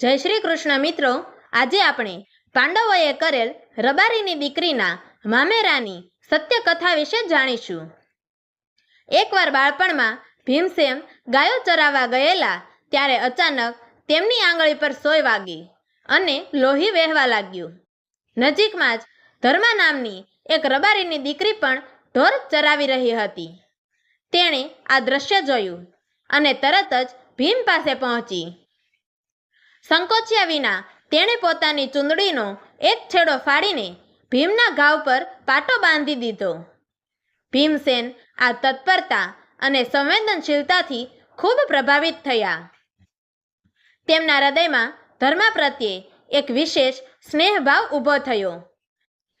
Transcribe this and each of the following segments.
જય શ્રી કૃષ્ણ મિત્રો, આજે આપણે પાંડવોએ કરેલ રબારીની દીકરીના મામેરાની સત્ય કથા વિશે જાણીશું. એકવાર બાળપણમાં ભીમસેન ગાયો ચરાવવા ગયેલા ત્યારે અચાનક તેમની આંગળી પર સોય વાગી અને લોહી વહેવા લાગ્યું. નજીકમાં જ ધર્મા નામની એક રબારીની દીકરી પણ ઢોર ચરાવી રહી હતી. તેણે આ દ્રશ્ય જોયું અને તરત જ ભીમ પાસે પહોંચી. સંકોચ્યા વિના તેણે પોતાની ચૂંદડીનો એક છેડો ફાડીને ભીમના ઘાવ પર પાટો બાંધી દીધો. ભીમસેન આ તત્પરતા અને સંવેદનશીલતાથી ખૂબ પ્રભાવિત થયા. તેમના હૃદયમાં ધર્મા પ્રત્યે એક વિશેષ સ્નેહભાવ ઊભો થયો.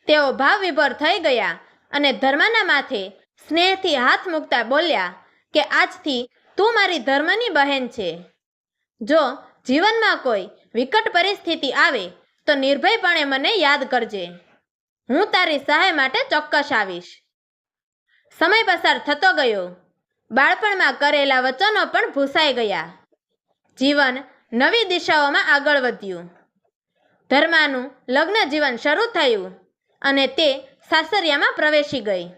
તેઓ ભાવ વિભોર થઈ ગયા અને ધર્માના માથે સ્નેહથી હાથ મૂકતા બોલ્યા કે આજથી તું મારી ધર્મની બહેન છે. જો જીવનમાં કોઈ વિકટ પરિસ્થિતિ આવે તો નિર્ભયપણે મને યાદ કરજે. હું તારી સહાય માટે ચોક્કસ આવીશ. સમય પસાર થતો ગયો. બાળપણમાં કરેલા વચનો પણ ભૂસાઈ ગયા. જીવન નવી દિશાઓમાં આગળ વધ્યું. ધર્માનું લગ્ન જીવન શરૂ થયું અને તે સાસરિયામાં પ્રવેશી ગઈ.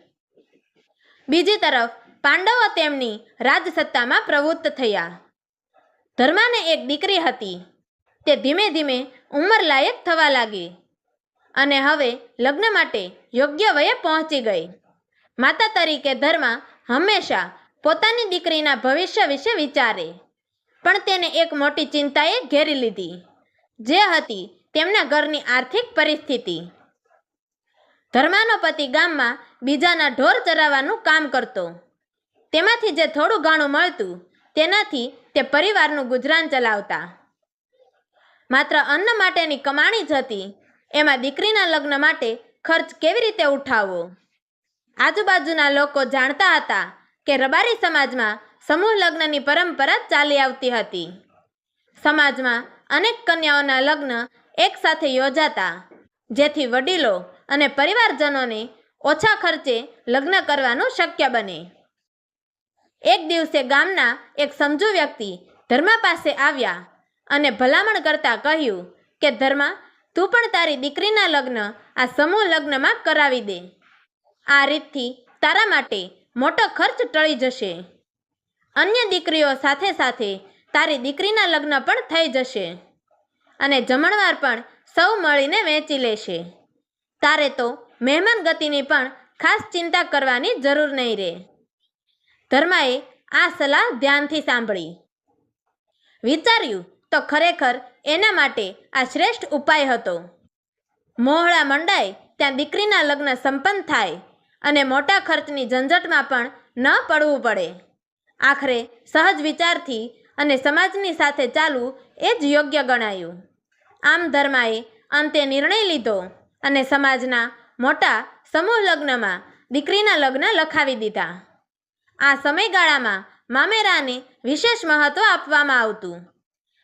બીજી તરફ પાંડવો તેમની રાજસત્તામાં પ્રવૃત્ત થયા. ધર્માને એક દીકરી હતી. તે ધીમે ધીમે ઉંમર લાયક થવા લાગી અને હવે લગ્ન માટે યોગ્ય વયે પહોંચી ગઈ. માતા તરીકે ધર્મા હંમેશા પોતાની દીકરીના ભવિષ્ય વિશે વિચારે, પણ તેને એક મોટી ચિંતાએ ઘેરી લીધી, જે હતી તેમના ઘરની આર્થિક પરિસ્થિતિ. ધર્માનો પતિ ગામમાં બીજાના ઢોર ચરાવવાનું કામ કરતો. તેમાંથી જે થોડું ઘણું મળતું તેનાથી તે પરિવારનું ગુજરાન ચલાવતા. માત્ર અન્ન માટેની કમાણી જ હતી. એમાં દીકરીના લગ્ન માટે ખર્ચ કેવી રીતે ઉઠાવવો? આજુબાજુના લોકો જાણતા હતા કે રબારી સમાજમાં સમૂહ લગ્નની પરંપરા ચાલી આવતી હતી. સમાજમાં અનેક કન્યાઓના લગ્ન એકસાથે યોજાતા, જેથી વડીલો અને પરિવારજનોને ઓછા ખર્ચે લગ્ન કરવાનું શક્ય બને. એક દિવસે ગામના એક સમજુ વ્યક્તિ ધર્મા પાસે આવ્યા અને ભલામણ કરતા કહ્યું કે ધર્મા, તું પણ તારી દીકરીના લગ્ન આ સમૂહ લગ્નમાં કરાવી દે. આ રીતથી તારા માટે મોટો ખર્ચ ટળી જશે. અન્ય દીકરીઓ સાથે સાથે તારી દીકરીના લગ્ન પણ થઈ જશે અને જમણવાર પણ સૌ મળીને વહેંચી લેશે. તારે તો મહેમાન ગતિની પણ ખાસ ચિંતા કરવાની જરૂર નહીં રહે. ધર્માએ આ સલાહ ધ્યાનથી સાંભળી. વિચાર્યું તો ખરેખર એના માટે આ શ્રેષ્ઠ ઉપાય હતો. મોહળા મંડાય ત્યાં દીકરીના લગ્ન સંપન્ન થાય અને મોટા ખર્ચની ઝંઝટમાં પણ ન પડવું પડે. આખરે સહજ વિચારથી અને સમાજની સાથે ચાલવું એ જ યોગ્ય ગણાયું. આમ ધર્માએ અંતે નિર્ણય લીધો અને સમાજના મોટા સમૂહ લગ્નમાં દીકરીના લગ્ન લખાવી દીધા. આ સમયગાળામાં મામેરાને વિશેષ મહત્વ આપવામાં આવતું.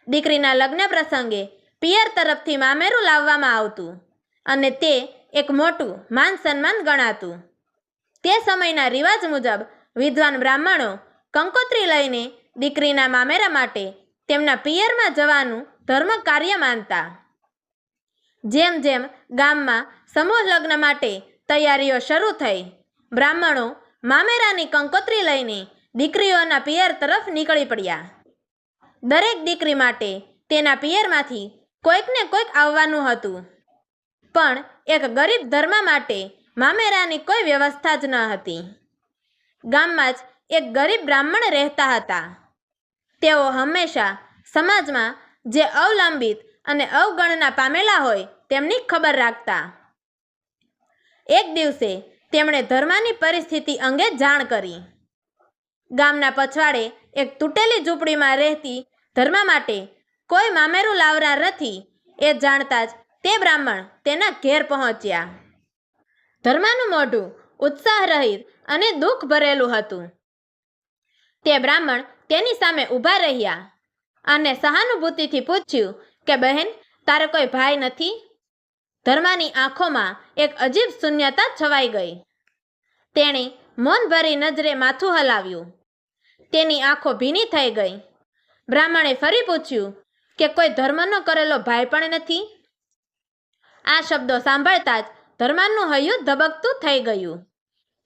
દીકરીના લગ્ન પ્રસંગે પિયર તરફથી મામેરું લાવવામાં આવતું અને તે એક મોટું માન સન્માન ગણાતું. તે સમયના રિવાજ મુજબ વિદ્વાન બ્રાહ્મણો કંકોત્રી લઈને દીકરીના મામેરા માટે તેમના પિયરમાં જવાનું ધર્મ કાર્ય માનતા. જેમ જેમ ગામમાં સમૂહ લગ્ન માટે તૈયારીઓ શરૂ થઈ, બ્રાહ્મણો મામેરાની કંકોત્રી લઈને દીકરીઓના પિયર તરફ નીકળી પડ્યા. દરેક દીકરી માટે તેના પિયરમાંથી કોઈકને કોઈક આવવાનું હતું, પણ એક ગરીબ ધર્મા માટે મામેરાની કોઈ વ્યવસ્થા જ ન હતી. ગામમાં જ એક ગરીબ બ્રાહ્મણ રહેતા હતા. તેઓ હંમેશા સમાજમાં જે અવલંબિત અને અવગણના પામેલા હોય તેમની ખબર રાખતા. એક દિવસે તેમણે ધર્માની પરિસ્થિતિ અંગે જાણ કરી. ગામના પછવાડે એક તૂટેલી ઝૂંપડીમાં રહેતી ધર્મા માટે કોઈ મામેરું લાવનાર નથી એ જાણતા જ તે બ્રાહ્મણ તેના ઘેર પહોંચ્યા. ધર્માનું મોઢું ઉત્સાહ રહિત અને દુઃખ ભરેલું હતું. તે બ્રાહ્મણ તેની સામે ઊભા રહ્યા અને સહાનુભૂતિથી પૂછ્યું કે બહેન, તારે કોઈ ભાઈ નથી? ધર્માની આંખોમાં એક અજીબ શૂન્યતા છવાઈ ગઈ. તેણે મૌન ભરી નજરે માથું હલાવ્યું. તેની આંખો ભીની થઈ ગઈ. બ્રાહ્મણે ફરી પૂછ્યું, કે કોઈ ધર્મનો કરેલો ભાઈ પણ નથી? આ શબ્દો સાંભળતા જ ધર્માનું હૈયું ધબકતું થઈ ગયું.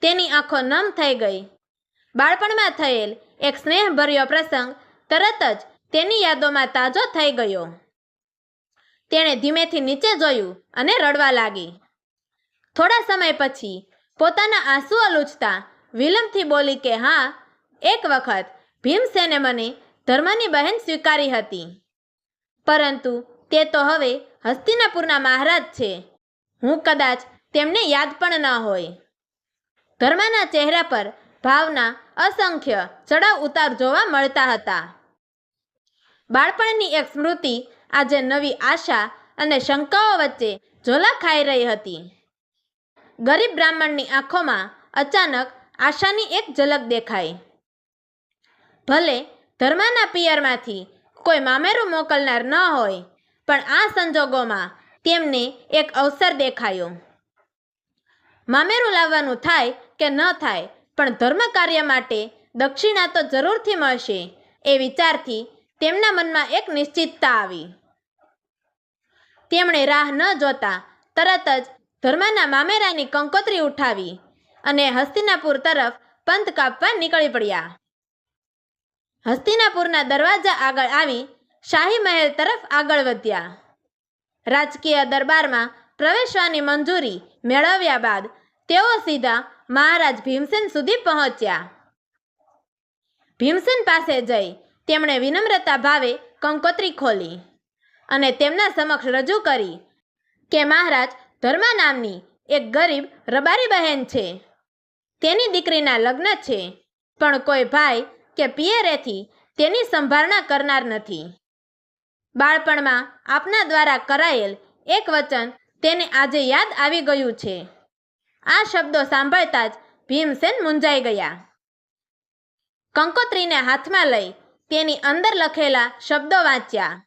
તેની આંખો નમ થઈ ગઈ. બાળપણમાં થયેલ એક સ્નેહભર્યો પ્રસંગ તરત જ તેની યાદોમાં તાજો થઈ ગયો. તેણે ધીમેથી નીચે જોયું અને રડવા લાગી. થોડા સમય પછી પોતાના આંસુઓ લૂછતા વિલંબથી બોલી કે હા, એક વખત ભીમસેને મને ધર્મની બહેન સ્વીકારી હતી, પરંતુ તે તો હવે હસ્તિનાપુરના મહારાજ છે. હું કદાચ તેમને યાદ પણ ન હોય. ધર્મના ચહેરા પર ભાવના અસંખ્ય ચડાવ ઉતાર જોવા મળતા હતા. બાળપણની એક સ્મૃતિ આજે નવી આશા અને શંકાઓ વચ્ચે ઝોલા ખાઈ રહી હતી. ગરીબ બ્રાહ્મણની આંખોમાં અચાનક આશાની એક ઝલક દેખાઈ. ભલે ધર્મના પિયરમાંથી કોઈ મામેરું મોકલનાર ન હોય, પણ આ સંજોગોમાં તેમને એક અવસર દેખાયો. મામેરું લાવવાનું થાય કે ન થાય, પણ ધર્મ કાર્ય માટે દક્ષિણા તો જરૂરથી મળશે એ વિચારથી તેમના મનમાં એક નિશ્ચિતતા આવી. તેમણે રાહ ન જોતા તરત જ ધર્મના મામેરાની કંકોત્રી ઉઠાવી અને હસ્તિનાપુર તરફ પંથ કાપવા નીકળી પડ્યા. હસ્તિનાપુરના દરવાજા આગળ આવી શાહી મહેલ તરફ આગળ વધ્યા. રાજકીય દરબારમાં પ્રવેશવાની મંજૂરી મેળવ્યા બાદ તેઓ સીધા મહારાજ ભીમસેન સુધી પહોંચ્યા. ભીમસેન પાસે જઈ તેમણે વિનમ્રતા ભાવે કંકોત્રી ખોલી અને તેમના સમક્ષ રજૂ કરી કે મહારાજ, ધર્મા નામની એક ગરીબ રબારી બહેન છે. તેની દીકરીના લગ્ન છે, પણ કોઈ ભાઈ કે પિયરેથી તેની સંભાળના કરનાર નથી. બાળપણમાં આપના દ્વારા કરાયેલ એક વચન તેને આજે યાદ આવી ગયું છે. આ શબ્દો સાંભળતા જ ભીમસેન મૂંઝાઈ ગયા. કંકોત્રીને હાથમાં લઈ તેની અંદર લખેલા શબ્દો વાંચ્યા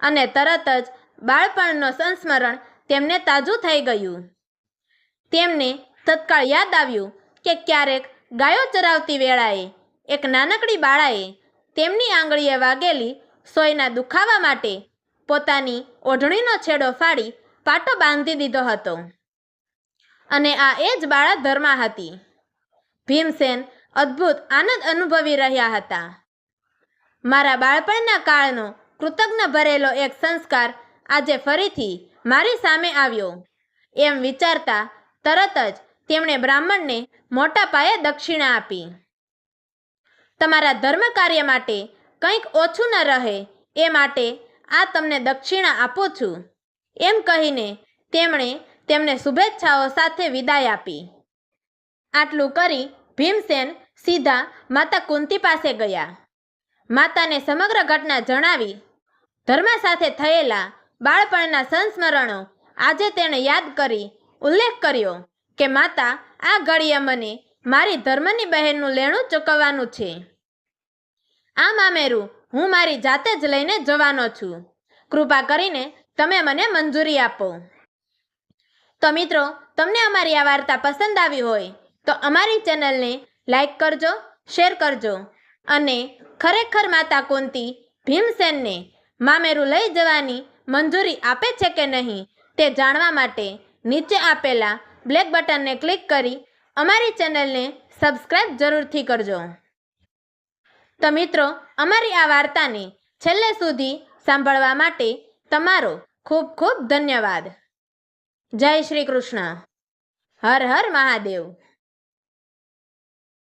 અને તરત જ બાળપણનો સંસ્મરણ તેમને તાજું થઈ ગયું. તેમને તત્કાળ યાદ આવ્યું કે ક્યારેક ગાયો ચરાવતી વેળાએ એક નાનકડી બાળાએ તેમની આંગળીએ વાગેલી સોયના દુખાવા માટે પોતાની ઓઢણીનો છેડો ફાડી પાટો બાંધી દીધો હતો, અને આ એ જ બાળા ધર્મા હતી. ભીમસેન અદ્ભુત આનંદ અનુભવી રહ્યા હતા. મારા બાળપણના કાળનો કૃતજ્ઞ ભરેલો એક સંસ્કાર આજે ફરીથી મારી સામે આવ્યો, એમ વિચારતા તરત જ તેમણે બ્રાહ્મણને મોટા પાયે દક્ષિણા આપી. તમારા ધર્મ કાર્ય માટે કંઈક ઓછું ન રહે એ માટે આ તમને દક્ષિણા આપું છું, એમ કહીને તેમણે તેમને શુભેચ્છાઓ સાથે વિદાય આપી. આટલું કરી ભીમસેન સીધા માતા કુંતી પાસે ગયા. માતાને સમગ્ર ઘટના જણાવી ધર્મા સાથે થયેલા બાળપણના સંસ્મરણો આજે તેણે યાદ કરી ઉલ્લેખ કર્યો કે માતા, આ ઘડીએ મને મારી ધર્મની બહેનનું લેણું ચૂકવવાનું છે. આ મામેરું હું મારી જાતે જ લઈને જવાનો છું. કૃપા કરીને તમે મને મંજૂરી આપો. તો મિત્રો, તમને અમારી આ વાર્તા પસંદ આવી હોય તો અમારી ચેનલને લાઈક કરજો, શેર કરજો અને ખરેખર માતા કુંતી ભીમસેનને મામેરું લઈ જવાની મંજૂરી આપે છે કે નહીં તે જાણવા માટે નીચે આપેલા બ્લેક બટનને ક્લિક કરી અમારી ચેનલને સબસ્ક્રાઈબ જરૂરથી કરજો. તો મિત્રો, અમારી આ વાર્તાને છેલ્લે સુધી સાંભળવા માટે તમારો ખૂબ ખૂબ ધન્યવાદ. જય શ્રી કૃષ્ણ. હર હર મહાદેવ.